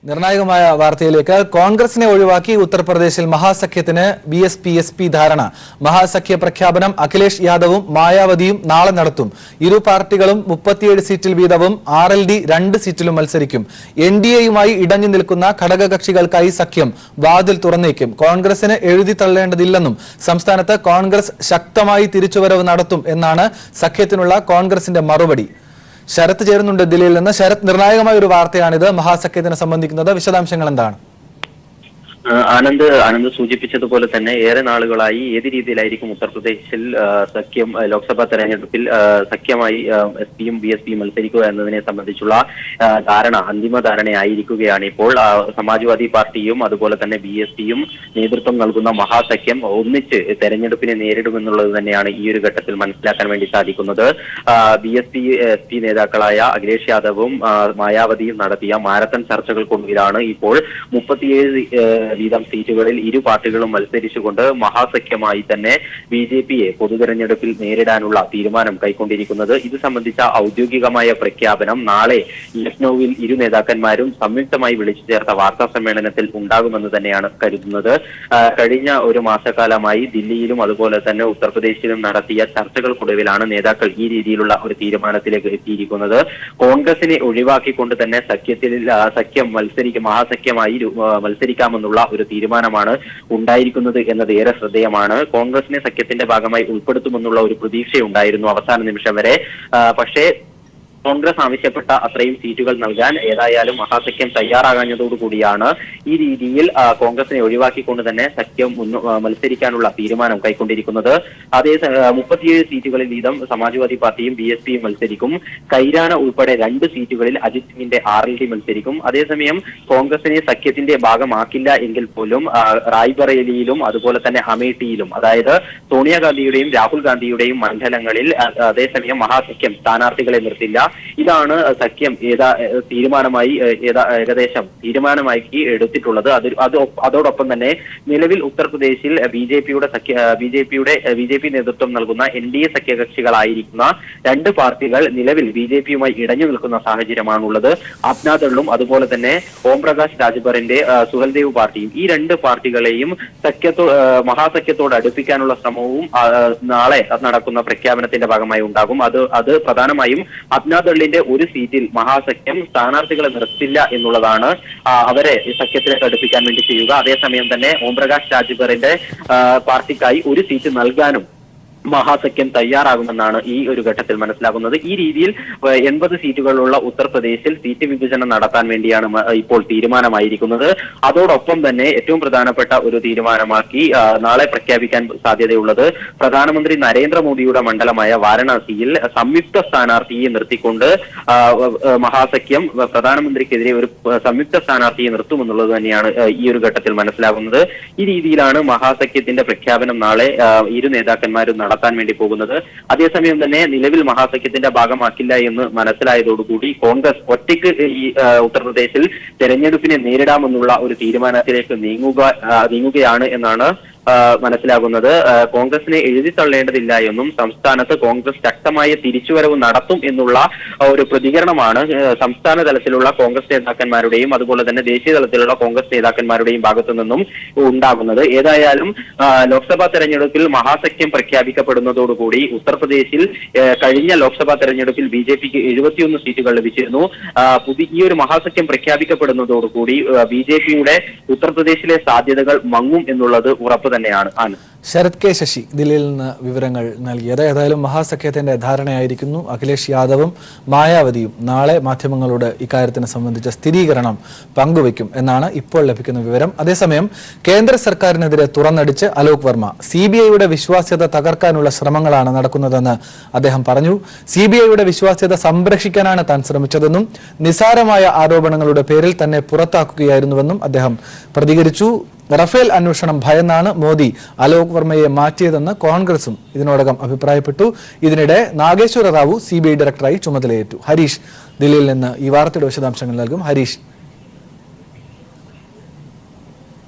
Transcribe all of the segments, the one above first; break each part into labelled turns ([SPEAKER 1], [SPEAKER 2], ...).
[SPEAKER 1] നിർണായകമായ വാർത്തയിലേക്ക്. കോൺഗ്രസിനെ ഒഴിവാക്കി ഉത്തർപ്രദേശിൽ മഹാസഖ്യത്തിന് ബി.എസ്.പി. ധാരണ. മഹാസഖ്യ പ്രഖ്യാപനം അഖിലേഷ് യാദവും മായാവതിയും നാളെ നടത്തും. ഇരു പാർട്ടികളും 37 സീറ്റിൽ വീതവും RLD 2 സീറ്റിലും മത്സരിക്കും. NDAയുമായി ഇടഞ്ഞു നിൽക്കുന്ന ഘടകകക്ഷികൾക്കായി സഖ്യം വാതിൽ തുറന്നേക്കും. കോൺഗ്രസിന് എഴുതി തള്ളേണ്ടതില്ലെന്നും സംസ്ഥാനത്ത് കോൺഗ്രസ് ശക്തമായി തിരിച്ചുവരവ് നടത്തും എന്നാണ് സഖ്യത്തിനുള്ള കോൺഗ്രസിന്റെ മറുപടി. ശരത് ചേരുന്നുണ്ട് ദില്ലിയിൽ നിന്ന്. ശരത്, നിർണായകമായ ഒരു വാർത്തയാണിത്. മഹാസഖ്യത്തിനെ സംബന്ധിക്കുന്നത് വിശദാംശങ്ങൾ എന്താണ്?
[SPEAKER 2] ആനന്ദ് സൂചിപ്പിച്ചതുപോലെ തന്നെ ഏറെ നാളുകളായി ഏത് രീതിയിലായിരിക്കും ഉത്തർപ്രദേശിൽ സഖ്യം ലോക്സഭാ തെരഞ്ഞെടുപ്പിൽ സഖ്യമായി SP-യും BSP-യും മത്സരിക്കുക എന്നതിനെ സംബന്ധിച്ചുള്ള അന്തിമ ധാരണയായിരിക്കുകയാണ് ഇപ്പോൾ. സമാജ്വാദി പാർട്ടിയും അതുപോലെ തന്നെ BSP-യും നേതൃത്വം നൽകുന്ന മഹാസഖ്യം ഒന്നിച്ച് തെരഞ്ഞെടുപ്പിനെ നേരിടുമെന്നുള്ളത് തന്നെയാണ് ഈ ഒരു ഘട്ടത്തിൽ മനസ്സിലാക്കാൻ വേണ്ടി സാധിക്കുന്നത്. SP നേതാക്കളായ അഖിലേഷ് യാദവും മായാവതിയും നടത്തിയ മാരത്തൺ ചർച്ചകൾക്കൊടുവിലാണ് ഇപ്പോൾ 37 വീതം സീറ്റുകളിൽ ഇരു പാർട്ടികളും മത്സരിച്ചുകൊണ്ട് മഹാസഖ്യമായി തന്നെ BJP-യെ പൊതുതെരഞ്ഞെടുപ്പിൽ നേരിടാനുള്ള തീരുമാനം കൈക്കൊണ്ടിരിക്കുന്നത്. ഇത് സംബന്ധിച്ച ഔദ്യോഗികമായ പ്രഖ്യാപനം നാളെ ലക്നൌവിൽ ഇരു നേതാക്കന്മാരും സംയുക്തമായി വിളിച്ചു ചേർത്ത വാർത്താ സമ്മേളനത്തിൽ ഉണ്ടാകുമെന്ന് തന്നെയാണ് കരുതുന്നത്. കഴിഞ്ഞ ഒരു മാസക്കാലമായി ദില്ലിയിലും അതുപോലെ തന്നെ ഉത്തർപ്രദേശിലും നടത്തിയ ചർച്ചകൾക്കൊടുവിലാണ് നേതാക്കൾ ഈ രീതിയിലുള്ള ഒരു തീരുമാനത്തിലേക്ക് എത്തിയിരിക്കുന്നത്. കോൺഗ്രസിനെ ഒഴിവാക്കിക്കൊണ്ട് തന്നെ സഖ്യം മഹാസഖ്യമായി മത്സരിക്കാമെന്നുള്ള ഒരു തീരുമാനമാണ് ഉണ്ടായിരിക്കുന്നത് എന്നത് ഏറെ ശ്രദ്ധേയമാണ്. കോൺഗ്രസിനെ സഖ്യത്തിന്റെ ഭാഗമായി ഉൾപ്പെടുത്തുമെന്നുള്ള ഒരു പ്രതീക്ഷയുണ്ടായിരുന്നു അവസാന നിമിഷം വരെ. പക്ഷേ കോൺഗ്രസ് ആവശ്യപ്പെട്ട അത്രയും സീറ്റുകൾ നൽകാൻ ഏതായാലും മഹാസഖ്യം തയ്യാറാകാഞ്ഞതോടുകൂടിയാണ് ഈ രീതിയിൽ കോൺഗ്രസിനെ ഒഴിവാക്കിക്കൊണ്ട് തന്നെ സഖ്യം മത്സരിക്കാനുള്ള തീരുമാനം കൈക്കൊണ്ടിരിക്കുന്നത്. അതേ 37 സീറ്റുകളിൽ വീതം സമാജ്വാദി പാർട്ടിയും BSP-യും മത്സരിക്കും. കൈരാന ഉൾപ്പെടെ 2 സീറ്റുകളിൽ അജിത് സിംഗിന്റെ RLD മത്സരിക്കും. അതേസമയം കോൺഗ്രസിനെ സഖ്യത്തിന്റെ ഭാഗമാക്കില്ല എങ്കിൽ പോലും റായ്ബറേലിയിലും അതുപോലെ തന്നെ അമേഠിയിലും, അതായത് സോണിയാഗാന്ധിയുടെയും രാഹുൽ ഗാന്ധിയുടെയും മണ്ഡലങ്ങളിൽ അതേസമയം മഹാസഖ്യം സ്ഥാനാർത്ഥികളെ നിർത്തില്ല. ഇതാണ് സഖ്യം ഏകദേശം തീരുമാനമാക്കി എടുത്തിട്ടുള്ളത്. അതോടൊപ്പം തന്നെ നിലവിൽ ഉത്തർപ്രദേശിൽ BJP നേതൃത്വം നൽകുന്ന NDA സഖ്യകക്ഷികളായിരിക്കുന്ന 2 പാർട്ടികൾ നിലവിൽ BJP-യുമായി ഇടഞ്ഞു നിൽക്കുന്ന സാഹചര്യമാണുള്ളത്. അപ്നാദളും അതുപോലെ തന്നെ ഓം പ്രകാശ് രാജ്ഭറിന്റെ സുഹൽദേവ് പാർട്ടിയും, ഈ 2 പാർട്ടികളെയും മഹാസഖ്യത്തോട് അടുപ്പിക്കാനുള്ള ശ്രമവും നാളെ നടക്കുന്ന പ്രഖ്യാപനത്തിന്റെ ഭാഗമായി ഉണ്ടാകും. അത് പ്രധാനമായും അപ്നാദളിന്റെ ഒരു സീറ്റിൽ മഹാസഖ്യം സ്ഥാനാർത്ഥികളെ നിർത്തില്ല എന്നുള്ളതാണ് അവരെ സഖ്യത്തിലേക്ക് അടുപ്പിക്കാൻ വേണ്ടി ചെയ്യുക. അതേസമയം തന്നെ ഓം പ്രകാശ് രാജ്ഭറിന്റെ പാർട്ടിക്കായി ഒരു സീറ്റ് നൽകാനും മഹാസഖ്യം തയ്യാറാകുമെന്നാണ് ഈ ഒരു ഘട്ടത്തിൽ മനസ്സിലാക്കുന്നത്. ഈ രീതിയിൽ 80 സീറ്റുകളുള്ള ഉത്തർപ്രദേശിൽ സീറ്റ് വിഭജനം നടത്താൻ വേണ്ടിയാണ് ഇപ്പോൾ തീരുമാനമായിരിക്കുന്നത്. അതോടൊപ്പം തന്നെ ഏറ്റവും പ്രധാനപ്പെട്ട ഒരു തീരുമാനമാക്കി നാളെ പ്രഖ്യാപിക്കാൻ സാധ്യതയുള്ളത് പ്രധാനമന്ത്രി നരേന്ദ്രമോദിയുടെ മണ്ഡലമായ വാരണാസിയിൽ സംയുക്ത സ്ഥാനാർത്ഥിയെ നിർത്തിക്കൊണ്ട് മഹാസഖ്യം പ്രധാനമന്ത്രിക്കെതിരെ ഒരു സംയുക്ത സ്ഥാനാർത്ഥിയെ നിർത്തുമെന്നുള്ളത് തന്നെയാണ് ഈ ഒരു ഘട്ടത്തിൽ മനസ്സിലാകുന്നത്. ഈ രീതിയിലാണ് മഹാസഖ്യത്തിന്റെ പ്രഖ്യാപനം നാളെ ഇരു നേതാക്കന്മാരും നടത്താൻ വേണ്ടി പോകുന്നത്. അതേസമയം തന്നെ നിലവിൽ മഹാസഖ്യത്തിന്റെ ഭാഗമാക്കില്ല എന്ന് മനസ്സിലായതോടുകൂടി കോൺഗ്രസ് ഒറ്റയ്ക്ക് ഈ ഉത്തർപ്രദേശിൽ തെരഞ്ഞെടുപ്പിനെ നേരിടാമെന്നുള്ള ഒരു തീരുമാനത്തിലേക്ക് നീങ്ങുകയാണ് എന്നാണ് മനസ്സിലാകുന്നത്. കോൺഗ്രസിനെ എഴുതി തള്ളേണ്ടതില്ല എന്നും സംസ്ഥാനത്ത് കോൺഗ്രസ് ശക്തമായ തിരിച്ചുവരവ് നടത്തും എന്നുള്ള ഒരു പ്രതികരണമാണ് സംസ്ഥാന തലത്തിലുള്ള കോൺഗ്രസ് നേതാക്കന്മാരുടെയും അതുപോലെ തന്നെ ദേശീയ തലത്തിലുള്ള കോൺഗ്രസ് നേതാക്കന്മാരുടെയും ഭാഗത്തു നിന്നും ഉണ്ടാകുന്നത്. ഏതായാലും ലോക്സഭാ തെരഞ്ഞെടുപ്പിൽ മഹാസഖ്യം പ്രഖ്യാപിക്കപ്പെടുന്നതോടുകൂടി ഉത്തർപ്രദേശിൽ കഴിഞ്ഞ ലോക്സഭാ തെരഞ്ഞെടുപ്പിൽ BJP-ക്ക് 71 സീറ്റുകൾ ലഭിച്ചിരുന്നു. ഈ ഒരു മഹാസഖ്യം പ്രഖ്യാപിക്കപ്പെടുന്നതോടുകൂടി BJP-യുടെ ഉത്തർപ്രദേശിലെ സാധ്യതകൾ മങ്ങും എന്നുള്ളത് ഉറപ്പ് തന്നെയാണ്.
[SPEAKER 1] ശരത് കെ ശശി ദില്ലിയിൽ നിന്ന് വിവരങ്ങൾ നൽകിയത്. ഏതായാലും മഹാസഖ്യത്തിന്റെ ധാരണയായിരിക്കുന്നു. അഖിലേഷ് യാദവും മായാവതിയും നാളെ മാധ്യമങ്ങളോട് ഇക്കാര്യത്തിനെ സംബന്ധിച്ച സ്ഥിരീകരണം പങ്കുവയ്ക്കും എന്നാണ് ഇപ്പോൾ ലഭിക്കുന്ന വിവരം. അതേസമയം കേന്ദ്ര സർക്കാരിനെതിരെ തുറന്നടിച്ച് അലോക് വർമ്മ CBIയുടെ വിശ്വാസ്യത തകർക്കാനുള്ള ശ്രമങ്ങളാണ് നടക്കുന്നതെന്ന് അദ്ദേഹം പറഞ്ഞു. CBIയുടെ വിശ്വാസ്യത സംരക്ഷിക്കാനാണ് താൻ ശ്രമിച്ചതെന്നും നിസാരമായ ആരോപണങ്ങളുടെ പേരിൽ തന്നെ പുറത്താക്കുകയായിരുന്നുവെന്നും അദ്ദേഹം പ്രതികരിച്ചു. റഫേൽ അന്വേഷണം ഭയന്നാണ് മോദി അലോക് വർമ്മയെ മാറ്റിയതെന്ന് കോൺഗ്രസും ഇതിനോടകം അഭിപ്രായപ്പെട്ടു. ഇതിനിടെ നാഗേശ്വര റാവു CBI ഡയറക്ടറായി ചുമതലയേറ്റു. ഹരീഷ് ദില്ലിയിൽ നിന്ന് ഈ വാർത്തയുടെ വിശദാംശങ്ങൾ നൽകും. ഹരീഷ്,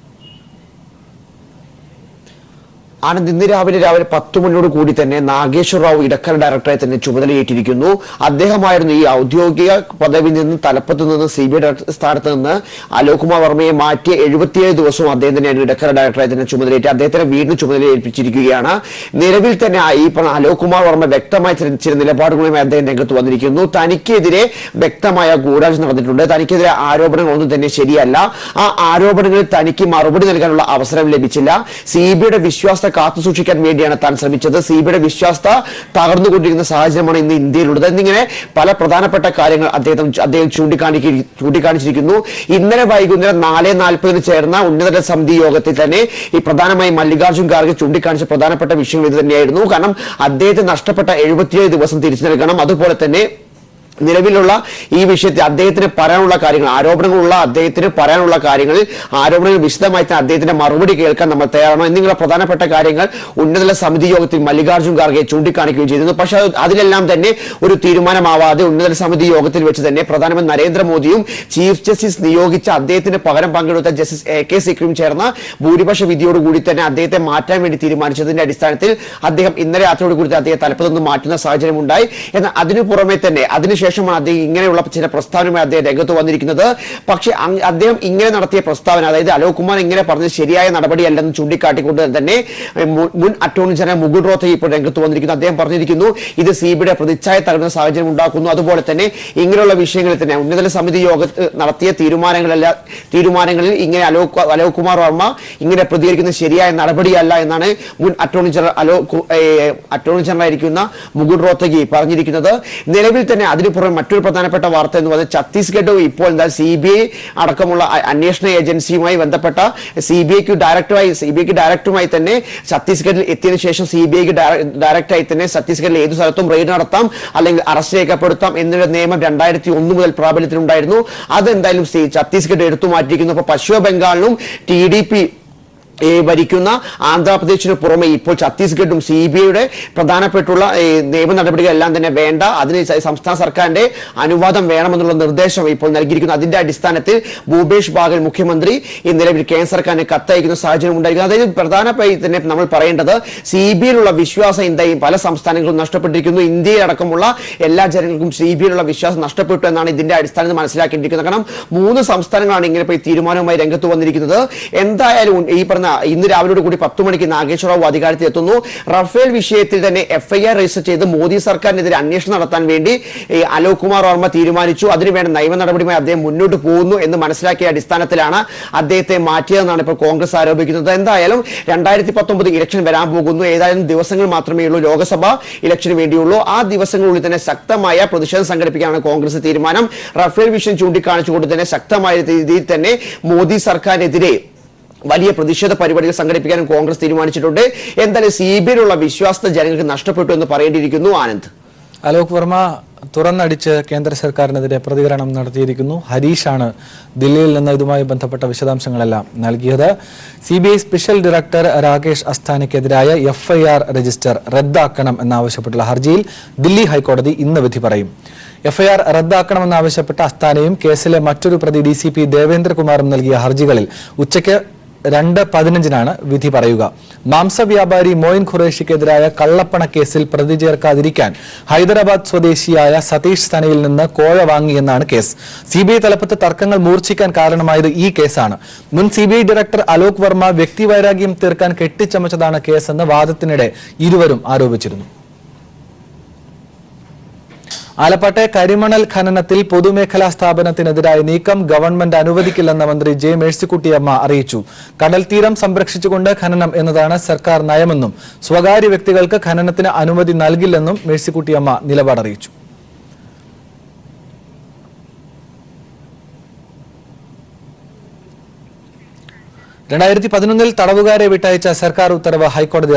[SPEAKER 3] ആനന്ദ്, ഇന്ന് രാവിലെ 10 മണിയോട് കൂടി തന്നെ നാഗേശ്വർ റാവു ഇടക്കര ഡയറക്ടറായി തന്നെ ചുമതലയേറ്റിരിക്കുന്നു. അദ്ദേഹമായിരുന്നു ഈ ഔദ്യോഗിക പദവിയിൽ നിന്ന് തലപ്പത്ത് നിന്ന് CBI ഡയറക്ടർ സ്ഥാനത്ത് നിന്ന് അലോക് കുമാർ വർമ്മയെ മാറ്റിയ 77 ദിവസവും അദ്ദേഹം തന്നെയാണ് ഇടക്കര ഡയറക്ടറായി തന്നെ ചുമതലയേറ്റ് അദ്ദേഹത്തിനെ വീണ്ടും ചുമതല ഏൽപ്പിച്ചിരിക്കുകയാണ്. നിലവിൽ തന്നെ ഈ അലോക് കുമാർ വർമ്മ വ്യക്തമായ ചില നിലപാടുകളുമായി അദ്ദേഹം രംഗത്ത് വന്നിരിക്കുന്നു. തനിക്കെതിരെ വ്യക്തമായ ഗൂഢാലോചന നടന്നിട്ടുണ്ട്, തനിക്കെതിരെ ആരോപണങ്ങളൊന്നും തന്നെ ശരിയല്ല, ആ ആരോപണങ്ങളിൽ തനിക്ക് മറുപടി നൽകാനുള്ള അവസരം ലഭിച്ചില്ല, CBIയുടെ വിശ്വാസ കാത്തുസൂക്ഷിക്കാൻ വേണ്ടിയാണ് താൻ ശ്രമിച്ചത്, CBIയുടെ വിശ്വാസത തകർന്നുകൊണ്ടിരിക്കുന്ന സാഹചര്യമാണ് ഇന്ന് ഇന്ത്യയിലുള്ളത് എന്നിങ്ങനെ പല പ്രധാനപ്പെട്ട കാര്യങ്ങൾ അദ്ദേഹം ചൂണ്ടിക്കാണിച്ചിരിക്കുന്നു. ഇന്നലെ വൈകുന്നേരം 4:40 ചേർന്ന ഉന്നതതല സമിതി യോഗത്തിൽ തന്നെ ഈ പ്രധാനമായും മല്ലികാർജ്ജുൻ ഖാർഗെ ചൂണ്ടിക്കാണിച്ച പ്രധാനപ്പെട്ട വിഷയങ്ങൾ ഇത് തന്നെയായിരുന്നു. കാരണം അദ്ദേഹത്തിന് നഷ്ടപ്പെട്ട 77 ദിവസം തിരിച്ചു നൽകണം, അതുപോലെ തന്നെ നിലവിലുള്ള ഈ വിഷയത്തിൽ അദ്ദേഹത്തിന് പറയാനുള്ള കാര്യങ്ങൾ, ആരോപണങ്ങളുള്ള അദ്ദേഹത്തിന് പറയാനുള്ള കാര്യങ്ങളിൽ ആരോപണങ്ങൾ വിശദമായി അദ്ദേഹത്തിന്റെ മറുപടി കേൾക്കാൻ നമ്മൾ തയ്യാറാണോ എന്നിങ്ങനെ പ്രധാനപ്പെട്ട കാര്യങ്ങൾ ഉന്നതതല സമിതി യോഗത്തിൽ മല്ലികാർജ്ജുൻ ഖാർഗെ ചൂണ്ടിക്കാണിക്കുകയും ചെയ്തിരുന്നു. പക്ഷെ അതിലെല്ലാം തന്നെ ഒരു തീരുമാനമാവാതെ ഉന്നതതല സമിതി യോഗത്തിൽ വെച്ച് തന്നെ പ്രധാനമന്ത്രി നരേന്ദ്രമോദിയും ചീഫ് ജസ്റ്റിസ് നിയോഗിച്ച അദ്ദേഹത്തിന് പകരം പങ്കെടുത്ത ജസ്റ്റിസ് AK സിക്രിയും ചേർന്ന ഭൂരിപക്ഷ വിധിയോടുകൂടി തന്നെ അദ്ദേഹത്തെ മാറ്റാൻ വേണ്ടി തീരുമാനിച്ചതിന്റെ അടിസ്ഥാനത്തിൽ അദ്ദേഹം ഇന്നലെ രാത്രിയോടുകൂടി അദ്ദേഹം തലപ്പത്ത് നിന്ന് മാറ്റുന്ന സാഹചര്യം ഉണ്ടായി. എന്നാൽ അതിനു പുറമെ തന്നെ അതിനുശേഷമാണ് അദ്ദേഹം ഇങ്ങനെയുള്ള ചില പ്രസ്താവനയുമായി അദ്ദേഹം രംഗത്ത് വന്നിരിക്കുന്നത്. പക്ഷേ അദ്ദേഹം ഇങ്ങനെ നടത്തിയ പ്രസ്താവന, അതായത് അലോക് കുമാർ ഇങ്ങനെ പറഞ്ഞത് ശരിയായ നടപടിയല്ലെന്ന് ചൂണ്ടിക്കാട്ടിക്കൊണ്ട് തന്നെ മുൻ അറ്റോർണി ജനറൽ മുകുൾ റോത്തഗി ഇപ്പോൾ രംഗത്ത് വന്നിരിക്കുന്നു. അദ്ദേഹം പറഞ്ഞിരിക്കുന്നു ഇത് CBIയുടെ പ്രതിച്ഛായ തകർന്ന സാഹചര്യം ഉണ്ടാക്കുന്നു, അതുപോലെ തന്നെ ഇങ്ങനെയുള്ള വിഷയങ്ങളിൽ തന്നെ ഉന്നതതല സമിതി യോഗത്തിൽ നടത്തിയ തീരുമാനങ്ങളിൽ ഇങ്ങനെ അലോക് കുമാർ വർമ്മ ഇങ്ങനെ പ്രതികരിക്കുന്നത് ശരിയായ നടപടിയല്ല എന്നാണ് മുൻ അറ്റോർണി ജനറൽ ആയിരിക്കുന്ന മുകുൾ റോത്തഗി പറഞ്ഞിരിക്കുന്നത്. നിലവിൽ തന്നെ അതിന് പുറമെ മറ്റൊരു പ്രധാനപ്പെട്ട വാർത്ത എന്ന് പറയുന്നത് ഛത്തീസ്ഗഡ് ഇപ്പോൾ എന്താ CBI അടക്കമുള്ള അന്വേഷണ ഏജൻസിയുമായി ബന്ധപ്പെട്ട CBIക്ക് ഡയറക്ടറുമായി തന്നെ ഛത്തീസ്ഗഡിൽ എത്തിയതിനു ശേഷം CBIക്ക് ഡയറക്ടറായി തന്നെ ഛത്തീസ്ഗഡിൽ ഏതു സ്ഥലത്തും റെയ്ഡ് നടത്താം അല്ലെങ്കിൽ അറസ്റ്റ് രേഖപ്പെടുത്താം എന്നുള്ള നിയമം 2001 മുതൽ പ്രാബല്യത്തിലുണ്ടായിരുന്നു. അതെന്തായാലും ഛത്തീസ്ഗഡ് എടുത്തു മാറ്റിയിരിക്കുന്നു. അപ്പോൾ പശ്ചിമ ബംഗാളിലും TDP ഭരിക്കുന്ന ആന്ധ്രാപ്രദേശിന് പുറമെ ഇപ്പോൾ ഛത്തീസ്ഗഡും CBIയുടെ പ്രധാനപ്പെട്ടുള്ള നിയമ നടപടികളെല്ലാം തന്നെ വേണ്ട, അതിന് സംസ്ഥാന സർക്കാരിന്റെ അനുവാദം വേണമെന്നുള്ള നിർദ്ദേശം ഇപ്പോൾ നൽകിയിരിക്കുന്നു. അതിന്റെ അടിസ്ഥാനത്തിൽ ഭൂപേഷ് ബാഗൽ മുഖ്യമന്ത്രി ഈ നിലവിൽ കേന്ദ്ര സർക്കാരിന് കത്തയക്കുന്ന സാഹചര്യം ഉണ്ടായിരിക്കുന്നു. അതായത് പ്രധാനമായി തന്നെ നമ്മൾ പറയേണ്ടത് CBIയിലുള്ള വിശ്വാസം എന്തായും പല സംസ്ഥാനങ്ങളും നഷ്ടപ്പെട്ടിരിക്കുന്നു. ഇന്ത്യയിലടക്കമുള്ള എല്ലാ ജനങ്ങൾക്കും CBIയിലുള്ള വിശ്വാസം നഷ്ടപ്പെട്ടു എന്നാണ് ഇതിന്റെ അടിസ്ഥാനത്തിൽ മനസ്സിലാക്കേണ്ടിയിരിക്കുന്നത്. കാരണം 3 സംസ്ഥാനങ്ങളാണ് ഇങ്ങനെ പോയി തീരുമാനവുമായി രംഗത്ത് വന്നിരിക്കുന്നത്. എന്തായാലും ഈ പറഞ്ഞ ഇന്ന് രാവിലെ കൂടി 10 മണിക്ക് നാഗേശ്വർ റാവു അധികാരത്തിൽ എത്തുന്നു. റഫേൽ വിഷയത്തിൽ തന്നെ FIR രജിസ്റ്റർ ചെയ്ത് മോദി സർക്കാരിനെതിരെ അന്വേഷണം നടത്താൻ വേണ്ടി അലോക് കുമാർ വർമ്മ തീരുമാനിച്ചു. അതിനുവേണ്ട നിയമ നടപടിയുമായി അദ്ദേഹം മുന്നോട്ട് പോകുന്നു എന്ന് മനസ്സിലാക്കിയ അടിസ്ഥാനത്തിലാണ് അദ്ദേഹത്തെ മാറ്റിയതെന്നാണ് ഇപ്പോൾ കോൺഗ്രസ് ആരോപിക്കുന്നത്. എന്തായാലും 2019 ഇലക്ഷൻ വരാൻ പോകുന്നു. ഏതായാലും ദിവസങ്ങൾ മാത്രമേ ഉള്ളൂ ലോക്സഭാ ഇലക്ഷന് വേണ്ടിയുള്ളൂ. ആ ദിവസങ്ങളിനുള്ളിൽ തന്നെ ശക്തമായ പ്രതിഷേധം സംഘടിപ്പിക്കാനാണ് കോൺഗ്രസ് തീരുമാനം. റഫേൽ വിഷയം ചൂണ്ടിക്കാണിച്ചുകൊണ്ട് തന്നെ ശക്തമായ രീതിയിൽ തന്നെ മോദി സർക്കാരിനെതിരെ വലിയ പ്രതിഷേധ പരിപാടികൾ സംഘടിപ്പിക്കാനും കോൺഗ്രസ് തീരുമാനിച്ചിട്ടുണ്ട്. എന്തായാലും CBIയിലുള്ള വിശ്വാസത്തെ ജനങ്ങൾക്ക് നഷ്ടപ്പെട്ടു എന്ന് പറയേണ്ടിയിരിക്കുന്നു. ആനന്ദ്,
[SPEAKER 1] അലോക് വർമ്മ തുറന്നടിച്ച് കേന്ദ്ര സർക്കാരിനെതിരെ പ്രതികരണം നടത്തിയിരിക്കുന്നു. ഹരീഷാണ് ദില്ലിയിൽ നിന്ന് ഇതുമായി ബന്ധപ്പെട്ട വിശദാംശങ്ങളെല്ലാം നൽകിയത്. CBI സ്പെഷ്യൽ ഡയറക്ടർ രാകേഷ് അസ്താനയ്ക്കെതിരായ FIR രജിസ്റ്റർ റദ്ദാക്കണം എന്നാവശ്യപ്പെട്ടുള്ള ഹർജിയിൽ ദില്ലി ഹൈക്കോടതി ഇന്ന് വിധി പറയും. FIR റദ്ദാക്കണമെന്നാവശ്യപ്പെട്ട അസ്താനയും കേസിലെ മറ്റൊരു പ്രതി DCP ദേവേന്ദ്രകുമാറും നൽകിയ ഹർജികളിൽ ഉച്ചയ്ക്ക് 2:15 വിധി പറയുക. മാംസവ്യാപാരി മോയിൻ ഖുറേഷിക്കെതിരായ കള്ളപ്പണ കേസിൽ പ്രതി ചേർക്കാതിരിക്കാൻ ഹൈദരാബാദ് സ്വദേശിയായ സതീഷ് സനയിൽ നിന്ന് കോഴ വാങ്ങിയെന്നാണ് കേസ്. CBI തലപ്പത്ത് തർക്കങ്ങൾ മൂർച്ഛിക്കാൻ കാരണമായത് ഈ കേസാണ്. മുൻ CBI ഡയറക്ടർ അലോക് വർമ്മ വ്യക്തിവൈരാഗ്യം തീർക്കാൻ കെട്ടിച്ചമച്ചതാണ് കേസെന്ന് വാദത്തിനിടെ ഇരുവരും ആരോപിച്ചിരുന്നു. ആലപ്പാട്ടെ കരിമണൽ ഖനനത്തിൽ പൊതുമേഖലാ സ്ഥാപനത്തിനെതിരായ നീക്കം ഗവൺമെന്റ് അനുവദിക്കില്ലെന്ന് മന്ത്രി J. മേഴ്സിക്കുട്ടിയമ്മ അറിയിച്ചു. കടൽ തീരം സംരക്ഷിച്ചുകൊണ്ട് ഖനനം എന്നതാണ് സർക്കാർ നയമെന്നും സ്വകാര്യ വ്യക്തികൾക്ക് ഖനനത്തിന് അനുമതി നൽകില്ലെന്നും മേഴ്സിക്കുട്ടിയമ്മ നിലപാടറിയിച്ചു. 2011 തടവുകാരെ വിട്ടയച്ച സർക്കാർ ഉത്തരവ് ഹൈക്കോടതി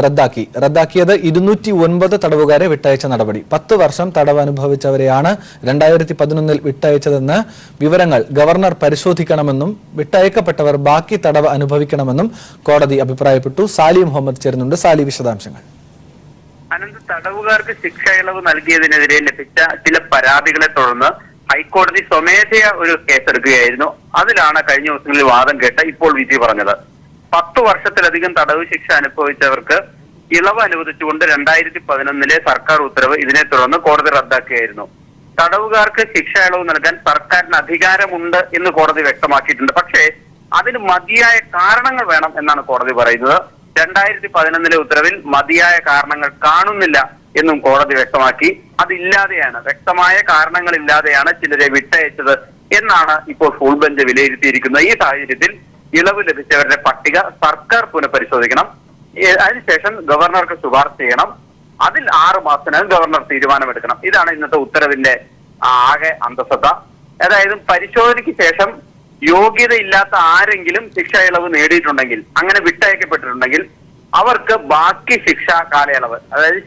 [SPEAKER 1] റദ്ദാക്കിയത് 209 തടവുകാരെ വിട്ടയച്ച നടപടി. 10 വർഷം തടവ് അനുഭവിച്ചവരെയാണ് 2011 വിട്ടയച്ചതെന്ന് വിവരങ്ങൾ ഗവർണർ പരിശോധിക്കണമെന്നും വിട്ടയക്കപ്പെട്ടവർ ബാക്കി തടവ് അനുഭവിക്കണമെന്നും കോടതി അഭിപ്രായപ്പെട്ടു. സാലി മുഹമ്മദ് ചേരുന്നുണ്ട്. സാലി, വിശദാംശങ്ങൾ.
[SPEAKER 2] അനന്ത്, തടവുകാർക്ക് ശിക്ഷ ഇളവ് നൽകിയതിനെതിരെ ലഭിച്ച ചില പരാതികളെ തുടർന്ന് ഹൈക്കോടതി സ്വമേധയാ ഒരു കേസെടുക്കുകയായിരുന്നു. അതിലാണ് കഴിഞ്ഞ ദിവസങ്ങളിൽ വാദം കേട്ട് ഇപ്പോൾ വിധി പറഞ്ഞത്.
[SPEAKER 4] 10 വർഷത്തിലധികം തടവ് ശിക്ഷ അനുഭവിച്ചവർക്ക് ഇളവ് അനുവദിച്ചുകൊണ്ട് 2011 സർക്കാർ ഉത്തരവ് ഇതിനെ തുടർന്ന് കോടതി റദ്ദാക്കുകയായിരുന്നു. തടവുകാർക്ക് ശിക്ഷ ഇളവ് നൽകാൻ സർക്കാരിന് അധികാരമുണ്ട് എന്ന് കോടതി വ്യക്തമാക്കിയിട്ടുണ്ട്. പക്ഷേ അതിന് മതിയായ കാരണങ്ങൾ വേണം എന്നാണ് കോടതി പറയുന്നത്. 2011 ഉത്തരവിൽ മതിയായ കാരണങ്ങൾ കാണുന്നില്ല എന്നും കോടതി വ്യക്തമാക്കി. അതില്ലാതെയാണ്, വ്യക്തമായ കാരണങ്ങൾ ഇല്ലാതെയാണ് ചിലരെ വിട്ടയച്ചത് എന്നാണ് ഇപ്പോൾ ഫുൾ ബെഞ്ച് വിലയിരുത്തിയിരിക്കുന്നത്. ഈ സാഹചര്യത്തിൽ ഇളവ് ലഭിച്ചവരുടെ പട്ടിക സർക്കാർ പുനഃപരിശോധിക്കണം. അതിനുശേഷം ഗവർണർക്ക് ശുപാർശ ചെയ്യണം. അതിൽ 6 മാസത്തിനകം ഗവർണർ തീരുമാനമെടുക്കണം. ഇതാണ് ഇന്നത്തെ ഉത്തരവിന്റെ ആകെ അന്തസത്ത. അതായത് പരിശോധനയ്ക്ക് ശേഷം യോഗ്യതയില്ലാത്ത ആരെങ്കിലും ശിക്ഷ ഇളവ് നേടിയിട്ടുണ്ടെങ്കിൽ, അങ്ങനെ വിട്ടയക്കപ്പെട്ടിട്ടുണ്ടെങ്കിൽ അവർക്ക് ബാക്കി ശിക്ഷാ കാലയളവ്, അതായത്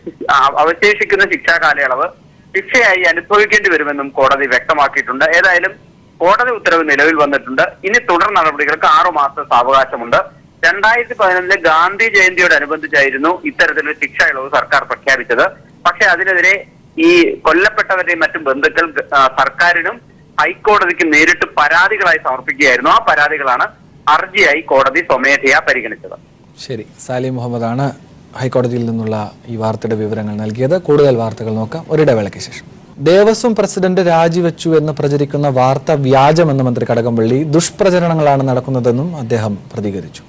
[SPEAKER 4] അവശേഷിക്കുന്ന ശിക്ഷാ കാലയളവ് ശിക്ഷയായി അനുഭവിക്കേണ്ടി വരുമെന്നും കോടതി വ്യക്തമാക്കിയിട്ടുണ്ട്. ഏതായാലും കോടതി ഉത്തരവ് നിലവിൽ വന്നിട്ടുണ്ട്. ഇനി തുടർ നടപടികൾക്ക് 6 മാസത്തെ സാവകാശമുണ്ട്. 2011 ഗാന്ധി ജയന്തിയോടനുബന്ധിച്ചായിരുന്നു ഇത്തരത്തിലൊരു ശിക്ഷ ഇളവ് സർക്കാർ പ്രഖ്യാപിച്ചത്. പക്ഷെ അതിനെതിരെ ഈ കൊല്ലപ്പെട്ടവരുടെയും മറ്റും ബന്ധുക്കൾ സർക്കാരിനും ഹൈക്കോടതിക്കും നേരിട്ട് പരാതികളായി സമർപ്പിക്കുകയായിരുന്നു. ആ പരാതികളാണ് ഹർജിയായി കോടതി സ്വമേധയാ പരിഗണിച്ചത്.
[SPEAKER 1] ശരി, സാലി മുഹമ്മദാണ് ഹൈക്കോടതിയിൽ നിന്നുള്ള ഈ വാർത്തയുടെ വിവരങ്ങൾ നൽകിയത്. കൂടുതൽ വാർത്തകൾ നോക്കാം ഒരിടവേളയ്ക്ക് ശേഷം. ദേവസ്വം പ്രസിഡന്റ് രാജിവെച്ചു എന്ന് പ്രചരിക്കുന്ന വാർത്ത വ്യാജമെന്ന് മന്ത്രി കടകംപള്ളി. ദുഷ്പ്രചരണങ്ങളാണ് നടക്കുന്നതെന്നും അദ്ദേഹം പ്രതികരിച്ചു.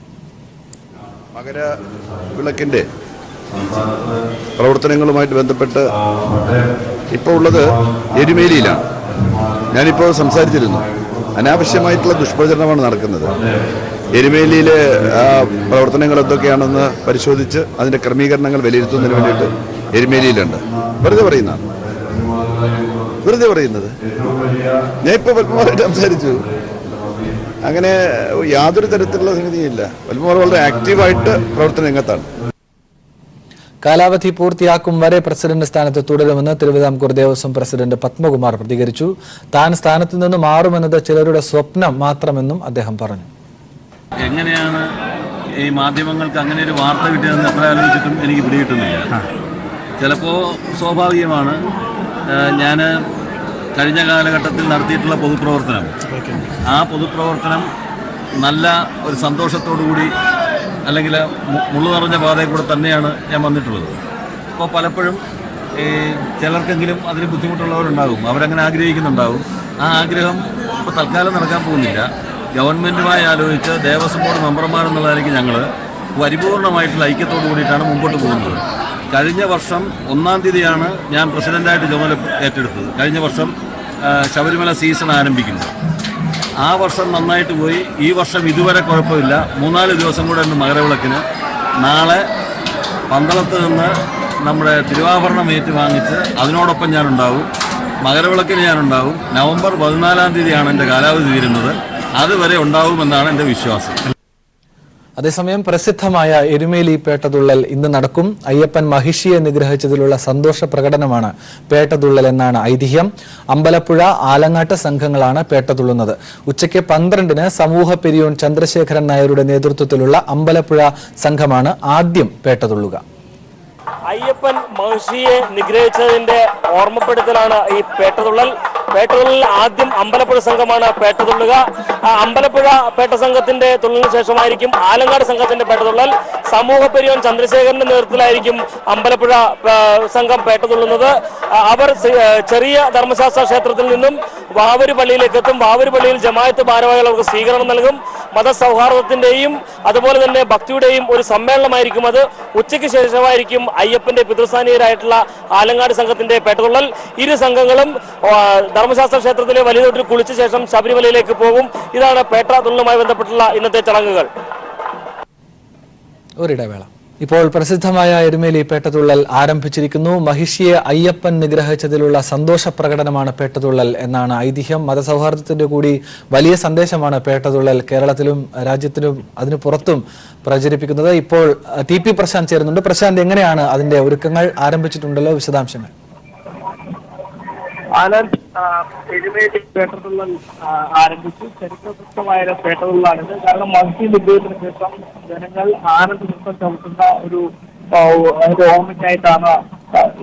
[SPEAKER 5] മകരവിളക്കിന്റെ പ്രവർത്തനങ്ങളുമായിട്ട് ബന്ധപ്പെട്ട് ഇപ്പോൾ ഉള്ളത് എരുമേലിയിലാണ്. ഞാനിപ്പോൾ സംസാരിച്ചിരുന്നു, അനാവശ്യമായിട്ടുള്ള ദുഷ്പ്രചരണമാണ് നടക്കുന്നത്. എരുമേലിയിലെ പ്രവർത്തനങ്ങൾ എന്തൊക്കെയാണെന്ന് പരിശോധിച്ച് അതിന്റെ ക്രമീകരണങ്ങൾ വിലയിരുത്തുന്നതിന് വേണ്ടിയിട്ട് എരുമേലിയിലുണ്ട്. വെറുതെ പറയുന്നത്. ഞാൻ ഇപ്പോൾ പത്മകുമാറായിട്ട് സംസാരിച്ചു. അങ്ങനെ യാതൊരു തരത്തിലുള്ള സംഗതിയില്ല. പത്മകുമാർ വളരെ ആക്റ്റീവായിട്ട് പ്രവർത്തന രംഗത്താണ്.
[SPEAKER 1] കാലാവധി പൂർത്തിയാക്കും വരെ പ്രസിഡന്റ് സ്ഥാനത്ത് തുടരുമെന്ന് തിരുവിതാംകൂർ ദേവസ്വം പ്രസിഡന്റ് പത്മകുമാർ പ്രതികരിച്ചു. താൻ സ്ഥാനത്ത് നിന്ന് മാറുമെന്നത് ചിലരുടെ സ്വപ്നം മാത്രമെന്നും അദ്ദേഹം പറഞ്ഞു.
[SPEAKER 6] എങ്ങനെയാണ് ഈ മാധ്യമങ്ങൾക്ക് അങ്ങനെ ഒരു വാർത്ത കിട്ടിയതെന്ന് എത്ര ആലോചിച്ചിട്ടും എനിക്ക് പിടികിട്ടുന്നില്ല. ചിലപ്പോൾ സ്വാഭാവികമാണ്. ഞാൻ കഴിഞ്ഞ കാലഘട്ടത്തിൽ നടത്തിയിട്ടുള്ള പൊതുപ്രവർത്തനം, ആ പൊതുപ്രവർത്തനം നല്ല ഒരു സന്തോഷത്തോടു കൂടി അല്ലെങ്കിൽ മുള്ളു നിറഞ്ഞ പാതയിൽ കൂടെ തന്നെയാണ് ഞാൻ വന്നിട്ടുള്ളത്. അപ്പോൾ പലപ്പോഴും ചിലർക്കെങ്കിലും അതിന് ബുദ്ധിമുട്ടുള്ളവരുണ്ടാകും, അവരങ്ങനെ ആഗ്രഹിക്കുന്നുണ്ടാകും. ആ ആഗ്രഹം ഇപ്പോൾ തൽക്കാലം നടക്കാൻ പോകുന്നില്ല. ഗവൺമെൻറ്റുമായി ആലോചിച്ച് ദേവസ്വം ബോർഡ് മെമ്പർമാരെന്നുള്ളതായിരിക്കും ഞങ്ങൾ പരിപൂർണമായിട്ടുള്ള ഐക്യത്തോടു കൂടിയിട്ടാണ് മുമ്പോട്ട് പോകുന്നത്. കഴിഞ്ഞ വർഷം 1-ാം തീയതിയാണ് ഞാൻ പ്രസിഡൻ്റായിട്ട് ചുമതല ഏറ്റെടുത്തത്. കഴിഞ്ഞ വർഷം ശബരിമല സീസൺ ആരംഭിക്കുന്നു. ആ വർഷം നന്നായിട്ട് പോയി. ഈ വർഷം ഇതുവരെ കുഴപ്പമില്ല. 3-4 ദിവസം കൂടെ ഉണ്ട് മകരവിളക്കിന്. നാളെ പന്തളത്ത് നിന്ന് നമ്മുടെ തിരുവാഭരണം ഏറ്റുവാങ്ങിച്ച് അതിനോടൊപ്പം ഞാനുണ്ടാവും. മകരവിളക്കിന് ഞാനുണ്ടാവും. നവംബർ 14-ാം തീയതിയാണ് എൻ്റെ കാലാവധി തീരുന്നത്. അതുവരെ ഉണ്ടാവുമെന്നാണ് എൻ്റെ വിശ്വാസം.
[SPEAKER 1] അതേസമയം പ്രസിദ്ധമായ എരുമേലി പേട്ടതുള്ളൽ ഇന്ന് നടക്കും. അയ്യപ്പൻ മഹിഷിയെ നിഗ്രഹിച്ചതിലുള്ള സന്തോഷ പ്രകടനമാണ് പേട്ടതുള്ളൽ എന്നാണ് ഐതിഹ്യം. അമ്പലപ്പുഴ, ആലങ്ങാട്ട് സംഘങ്ങളാണ് പേട്ടതുള്ളുന്നത്. ഉച്ചയ്ക്ക് 12-ന് സമൂഹ പെരിയോൻ ചന്ദ്രശേഖരൻ നായരുടെ നേതൃത്വത്തിലുള്ള അമ്പലപ്പുഴ സംഘമാണ് ആദ്യം പേട്ടതുള്ളുക.
[SPEAKER 7] അയ്യപ്പൻ മഹിഷിയെ നിഗ്രഹിച്ചതിന്റെ ഓർമ്മപ്പെടുത്തലാണ് ഈ പേട്ടതുള്ളൽ. പേട്ടതുള്ളൽ ആദ്യം അമ്പലപ്പുഴ സംഘമാണ് പേട്ടതുള്ളുക. അമ്പലപ്പുഴ പേട്ട സംഘത്തിന്റെ തുള്ളലിന് ശേഷമായിരിക്കും ആലങ്ങാട് സംഘത്തിന്റെ പേട്ടതുള്ളൽ. സമൂഹ പെരിയോൻ ചന്ദ്രശേഖരന്റെ നേതൃത്വത്തിലായിരിക്കും അമ്പലപ്പുഴ സംഘം പേട്ടതുള്ളുന്നത്. അവർ ചെറിയ ധർമ്മശാസ്ത്ര ക്ഷേത്രത്തിൽ നിന്നും വാവൂര് പള്ളിയിലേക്ക് എത്തും. വാവൂര് പള്ളിയിൽ ജമാഅത്ത് ഭാരവാഹികൾ അവർക്ക് സ്വീകരണം നൽകും. മതസൗഹാർദ്ദത്തിന്റെയും അതുപോലെ തന്നെ ഭക്തിയുടെയും ഒരു സമ്മേളനമായിരിക്കും അത്. ഉച്ചയ്ക്ക് ശേഷമായിരിക്കും അയ്യപ്പന്റെ പിതൃസ്ഥാനീയരായിട്ടുള്ള ആലങ്ങാട് സംഘത്തിന്റെ പേട്ടതുള്ളൽ. ഇരു സംഘങ്ങളും ധർമ്മശാസ്ത്ര ക്ഷേത്രത്തിലെ വലിയ തോട്ടിൽ കുളിച്ച ശേഷം ശബരിമലയിലേക്ക് പോകും. ഇതാണ് പേട്ട തുള്ളലുമായി ബന്ധപ്പെട്ടുള്ള ഇന്നത്തെ ചടങ്ങുകൾ.
[SPEAKER 1] ഒരിടവേള. ഇപ്പോൾ പ്രസിദ്ധമായ എരുമേലി പേട്ടതുള്ളൽ ആരംഭിച്ചിരിക്കുന്നു. മഹിഷിയെ അയ്യപ്പൻ നിഗ്രഹിച്ചതിലുള്ള സന്തോഷ പ്രകടനമാണ് പേട്ടതുള്ളൽ എന്നാണ് ഐതിഹ്യം. മതസൗഹാർദ്ദത്തിന്റെ കൂടി വലിയ സന്ദേശമാണ് പേട്ടതുള്ളൽ കേരളത്തിലും രാജ്യത്തിലും അതിനു പുറത്തും പ്രചരിപ്പിക്കുന്നത്. ഇപ്പോൾ ടി പി പ്രശാന്ത് ചേരുന്നുണ്ട്. പ്രശാന്ത്, എങ്ങനെയാണ് അതിന്റെ ഒരുക്കങ്ങൾ? ആരംഭിച്ചിട്ടുണ്ടല്ലോ, വിശദാംശങ്ങൾ.
[SPEAKER 8] എരുമേലി പേട്ടതുള്ളൽ ആരംഭിച്ചു. ചരിത്രപ്രസിദ്ധമായ പേട്ടതുള്ളലാണിത്. കാരണം മഹിഷി നിഗ്രഹത്തിന് ശേഷം ജനങ്ങൾ ആനന്ദ നൃത്തം ചവിട്ടുന്ന ഒരു അതിന്റെ ഓർമ്മയ്ക്കായിട്ടാണ്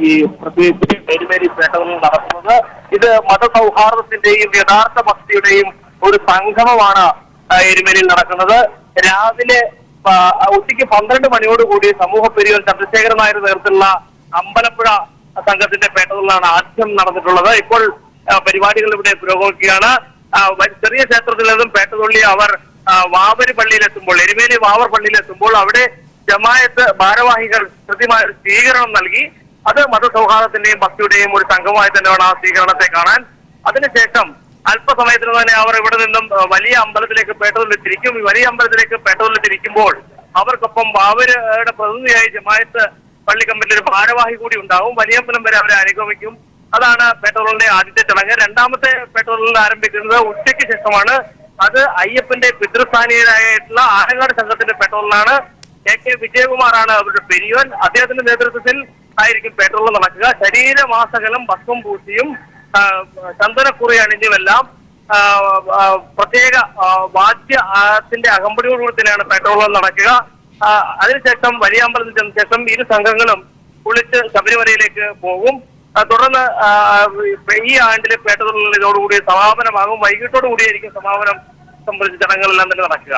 [SPEAKER 8] ഈ പ്രത്യേകിച്ച് എരുമേലി പേട്ടതുള്ളൽ നടക്കുന്നത്. ഇത് മതസൗഹാർദ്ദത്തിന്റെയും യഥാർത്ഥ ഭക്തിയുടെയും ഒരു സംഗമമാണ് എരുമേലിയിൽ നടക്കുന്നത്. രാവിലെ ഉച്ചയ്ക്ക് 12 മണിയോടുകൂടി സമൂഹ പെരിയോൻ ചന്ദ്രശേഖരൻ നായർ നേതൃത്വത്തിലുള്ള അമ്പലപ്പുഴ സംഘത്തിന്റെ പേട്ടതുള്ളലാണ് ആദ്യം നടന്നിട്ടുള്ളത്. ഇപ്പോൾ പരിപാടികൾ ഇവിടെ പുരോഗമിക്കുകയാണ്. ചെറിയ ക്ഷേത്രത്തിൽ നിന്നും പേട്ടതുള്ളി അവർ വാവര് പള്ളിയിലെത്തുമ്പോൾ, എരുമേലി വാവർ പള്ളിയിലെത്തുമ്പോൾ അവിടെ ജമായത്ത് ഭാരവാഹികൾ കൃത്യമായ ഒരു സ്വീകരണം നൽകി. അത് മതസൗഹാർദ്ദത്തിന്റെയും ഭക്തിയുടെയും ഒരു സംഘമായി തന്നെ വേണം ആ സ്വീകരണത്തെ കാണാൻ. അതിനുശേഷം അല്പസമയത്തിന് തന്നെ അവർ ഇവിടെ നിന്നും വലിയ അമ്പലത്തിലേക്ക് പേട്ടതുള്ളി തിരിക്കും. ഈ വലിയ അമ്പലത്തിലേക്ക് പേട്ടതുള്ളി തിരിക്കുമ്പോൾ അവർക്കൊപ്പം വാവരുടെ പ്രതിനിധിയായി ജമായത്ത് പള്ളി കമ്മിറ്റിയുടെ ഒരു ഭാരവാഹി കൂടി ഉണ്ടാവും. വലിയമ്പലം വരെ അവരെ അനുഗമിക്കും. അതാണ് പേട്ടതുള്ളിന്റെ ആദ്യത്തെ ചടങ്ങ്. രണ്ടാമത്തെ പേട്ടതുള്ളൽ ആരംഭിക്കുന്നത് ഉച്ചയ്ക്ക് ശേഷമാണ്. അത് അയ്യപ്പന്റെ പിതൃസ്ഥാനീയരായിട്ടുള്ള ആനങ്ങാട് സംഘത്തിന്റെ പേട്ടതുള്ളലാണ്. AK വിജയകുമാറാണ് അവരുടെ പെരിയോൻ. അദ്ദേഹത്തിന്റെ നേതൃത്വത്തിൽ ആയിരിക്കും പേട്ടതുള്ളൽ നടക്കുക. ശരീരമാസകലം ഭസ്മം പൂശിയും ചന്ദനക്കുറി അണിഞ്ഞുമെല്ലാം പ്രത്യേക വാദ്യത്തിന്റെ അകമ്പടിയോടുകൂടി തന്നെയാണ് പേട്ടതുള്ളൽ നടക്കുക. അതിനുശേഷം വലിയ അമ്പലത്തിൽ ചെന്ന ശേഷം ഇരു സംഘങ്ങളും കുളിച്ച് ശബരിമലയിലേക്ക് പോകും. തുടർന്ന് ഈ ആണ്ടിലെ പേട്ടതുള്ളൽ ഇതോടുകൂടി സമാപനമാകും. വൈകിട്ടോടു കൂടിയായിരിക്കും സമാപനം സംബന്ധിച്ച ചടങ്ങുകളെല്ലാം തന്നെ നടക്കുക.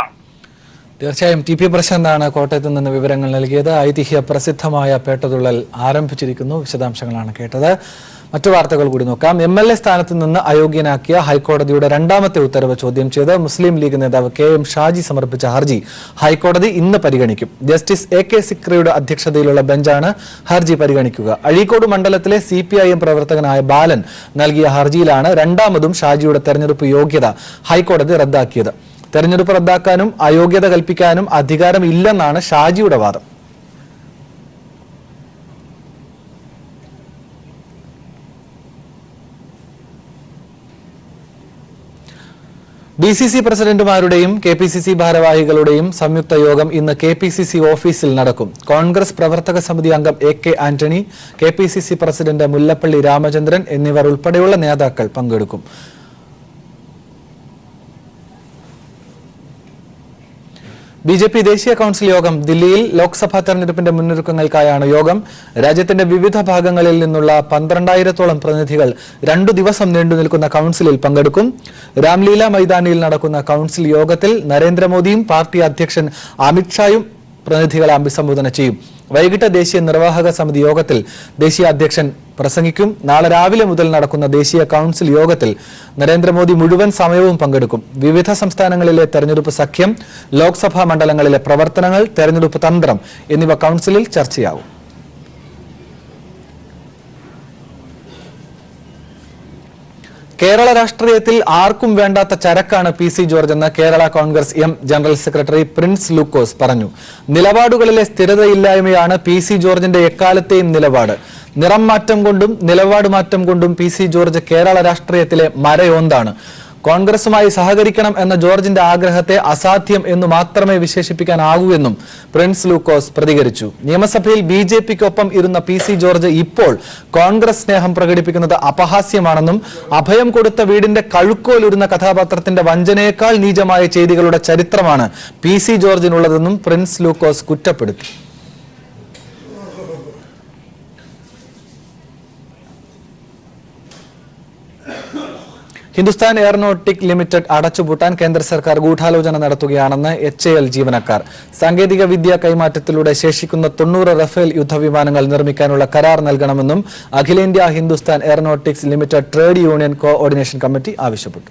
[SPEAKER 1] തീർച്ചയായും TP പ്രശാന്താണ് കോട്ടയത്ത് നിന്ന് വിവരങ്ങൾ നൽകിയത്. ഐതിഹ്യ പ്രസിദ്ധമായ പേട്ടതുള്ളൽ ആരംഭിച്ചിരിക്കുന്നു. വിശദാംശങ്ങളാണ് കേട്ടത്. മറ്റു വാർത്തകൾ കൂടി നോക്കാം. MLA സ്ഥാനത്ത് നിന്ന് അയോഗ്യനാക്കിയ ഹൈക്കോടതിയുടെ രണ്ടാമത്തെ ഉത്തരവ് ചോദ്യം ചെയ്ത് മുസ്ലിം ലീഗ് നേതാവ് KM ഷാജി സമർപ്പിച്ച ഹർജി ഹൈക്കോടതി ഇന്ന് പരിഗണിക്കും. ജസ്റ്റിസ് AK സിക്രിയുടെ അധ്യക്ഷതയിലുള്ള ബെഞ്ചാണ് ഹർജി പരിഗണിക്കുക. അഴീക്കോട് മണ്ഡലത്തിലെ CPIM പ്രവർത്തകനായ ബാലൻ നൽകിയ ഹർജിയിലാണ് രണ്ടാമതും ഷാജിയുടെ തെരഞ്ഞെടുപ്പ് യോഗ്യത ഹൈക്കോടതി റദ്ദാക്കിയത്. തെരഞ്ഞെടുപ്പ് റദ്ദാക്കാനും അയോഗ്യത കൽപ്പിക്കാനും അധികാരം ഇല്ലെന്നാണ് ഷാജിയുടെ വാദം. BCC പ്രസിഡന്റുമാരുടെയും KPCC ഭാരവാഹികളുടെയും സംയുക്ത യോഗം ഇന്ന് KPCC ഓഫീസിൽ നടക്കും. കോൺഗ്രസ് പ്രവർത്തക സമിതി അംഗം AK Antony, KPCC president Mullappally Ramachandran എന്നിവർ ഉൾപ്പെടെയുള്ള നേതാക്കൾ പങ്കെടുക്കും. BJP ദേശീയ കൌൺസിൽ യോഗം ദില്ലിയിൽ ലോക്സഭാ തെരഞ്ഞെടുപ്പിന്റെ മുന്നൊരുക്കങ്ങൾക്കായാണ് യോഗം. രാജ്യത്തിന്റെ വിവിധ ഭാഗങ്ങളിൽ നിന്നുള്ള 12,000-ഓളം പ്രതിനിധികൾ 2 ദിവസം നീണ്ടുനിൽക്കുന്ന കൌൺസിലിൽ പങ്കെടുക്കും. രാംലീല മൈതാനിയിൽ നടക്കുന്ന കൌൺസിൽ യോഗത്തിൽ നരേന്ദ്രമോദിയും പാർട്ടി അധ്യക്ഷൻ അമിത്ഷായും പ്രതിനിധികളെ അഭിസംബോധന ചെയ്യും. വൈകിട്ട് ദേശീയ നിർവാഹക സമിതി യോഗത്തിൽ ദേശീയ അധ്യക്ഷൻ പ്രസംഗിക്കും. നാളെ രാവിലെ മുതൽ നടക്കുന്ന ദേശീയ കൌൺസിൽ യോഗത്തിൽ നരേന്ദ്രമോദി മുഴുവൻ സമയവും പങ്കെടുക്കും. വിവിധ സംസ്ഥാനങ്ങളിലെ തെരഞ്ഞെടുപ്പ് സഖ്യം, ലോക്സഭാ മണ്ഡലങ്ങളിലെ പ്രവർത്തനങ്ങൾ, തെരഞ്ഞെടുപ്പ് തന്ത്രം എന്നിവ കൌൺസിലിൽ ചർച്ചയാവും. കേരള രാഷ്ട്രീയത്തിൽ ആർക്കും വേണ്ടാത്ത ചരക്കാണ് PC ജോർജ് എന്ന് Kerala Congress M general secretary Prince Lukose പറഞ്ഞു. നിലപാടുകളിലെ സ്ഥിരതയില്ലായ്മയാണ് PC ജോർജിന്റെ എക്കാലത്തെയും നിലപാട്. നിറം മാറ്റം കൊണ്ടും നിലപാട് മാറ്റം കൊണ്ടും PC ജോർജ് കേരള രാഷ്ട്രീയത്തിലെ മരയോന്താണ്. കോൺഗ്രസുമായി സഹകരിക്കണം എന്ന ജോർജിന്റെ ആഗ്രഹത്തെ അസാധ്യം എന്ന് മാത്രമേ വിശേഷിപ്പിക്കാനാകൂ എന്നും പ്രിൻസ് ലൂക്കോസ് പ്രതികരിച്ചു. നിയമസഭയിൽ BJPക്കൊപ്പം ഇരുന്ന PC ജോർജ് ഇപ്പോൾ കോൺഗ്രസ് സ്നേഹം പ്രകടിപ്പിക്കുന്നത് അപഹാസ്യമാണെന്നും അഭയം കൊടുത്ത വീടിന്റെ കഴുക്കോലുരുന്ന കഥാപാത്രത്തിന്റെ വഞ്ചനയേക്കാൾ നീചമായ ചെയ്തികളുടെ ചരിത്രമാണ് PC ജോർജിനുള്ളതെന്നും പ്രിൻസ് ലൂക്കോസ് കുറ്റപ്പെടുത്തി. ഹിന്ദുസ്ഥാൻ എയറോനോട്ടിക് ലിമിറ്റഡ് അടച്ചുപൂട്ടാൻ കേന്ദ്ര സർക്കാർ ഗൂഢാലോചന നടത്തുകയാണെന്ന് HAL ജീവനക്കാർ. സാങ്കേതിക വിദ്യ കൈമാറ്റത്തിലൂടെ ശേഷിക്കുന്ന 90 റഫേൽ യുദ്ധവിമാനങ്ങൾ നിർമ്മിക്കാനുള്ള കരാർ നൽകണമെന്നും അഖിലേന്ത്യാ Hindustan aeronautics limited trade union coordination committee ആവശ്യപ്പെട്ടു.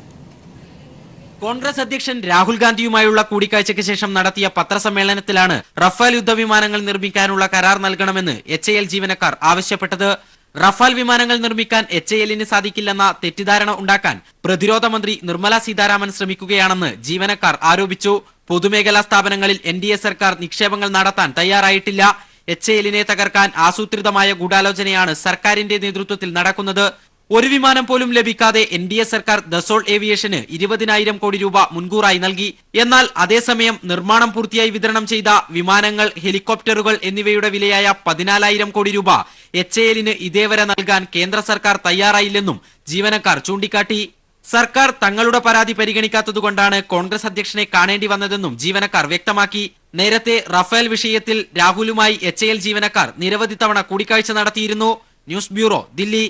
[SPEAKER 9] കോൺഗ്രസ് അധ്യക്ഷൻ രാഹുൽ ഗാന്ധിയുമായുള്ള കൂടിക്കാഴ്ചയ്ക്ക് ശേഷം നടത്തിയ പത്രസമ്മേളനത്തിലാണ് റഫേൽ യുദ്ധവിമാനങ്ങൾ നിർമ്മിക്കാനുള്ള കരാർ നൽകണമെന്ന് HAL ജീവനക്കാർ ആവശ്യപ്പെട്ടത്. റഫാൽ വിമാനങ്ങൾ നിർമ്മിക്കാൻ HALന് സാധിക്കില്ലെന്ന തെറ്റിദ്ധാരണ ഉണ്ടാക്കാൻ പ്രതിരോധ മന്ത്രി നിർമ്മല സീതാരാമൻ ശ്രമിക്കുകയാണെന്ന് ജീവനക്കാർ ആരോപിച്ചു. പൊതുമേഖലാ സ്ഥാപനങ്ങളിൽ NDA സർക്കാർ നിക്ഷേപങ്ങൾ നടത്താൻ തയ്യാറായിട്ടില്ല. HALനെ തകർക്കാൻ ആസൂത്രിതമായ ഗൂഢാലോചനയാണ് സർക്കാരിന്റെ നേതൃത്വത്തിൽ നടക്കുന്നത്. ഒരു വിമാനം പോലും ലഭിക്കാതെ NDA സർക്കാർ ദസോൾ ഏവിയേഷന് 20,000 കോടി രൂപ മുൻകൂറായി നൽകി. എന്നാൽ അതേസമയം നിർമ്മാണം പൂർത്തിയായി വിതരണം ചെയ്ത വിമാനങ്ങൾ, ഹെലികോപ്റ്ററുകൾ എന്നിവയുടെ വിലയായ 14,000 കോടി രൂപ HALന് ഇതേവരെ നൽകാൻ കേന്ദ്ര സർക്കാർ തയ്യാറായില്ലെന്നും ജീവനക്കാർ ചൂണ്ടിക്കാട്ടി. സർക്കാർ തങ്ങളുടെ പരാതി പരിഗണിക്കാത്തതുകൊണ്ടാണ് കോൺഗ്രസ് അധ്യക്ഷനെ കാണേണ്ടി വന്നതെന്നും ജീവനക്കാർ വ്യക്തമാക്കി. നേരത്തെ റഫേൽ വിഷയത്തിൽ രാഹുലുമായി HAL ജീവനക്കാർ നിരവധി തവണ കൂടിക്കാഴ്ച നടത്തിയിരുന്നു. News bureau, Delhi.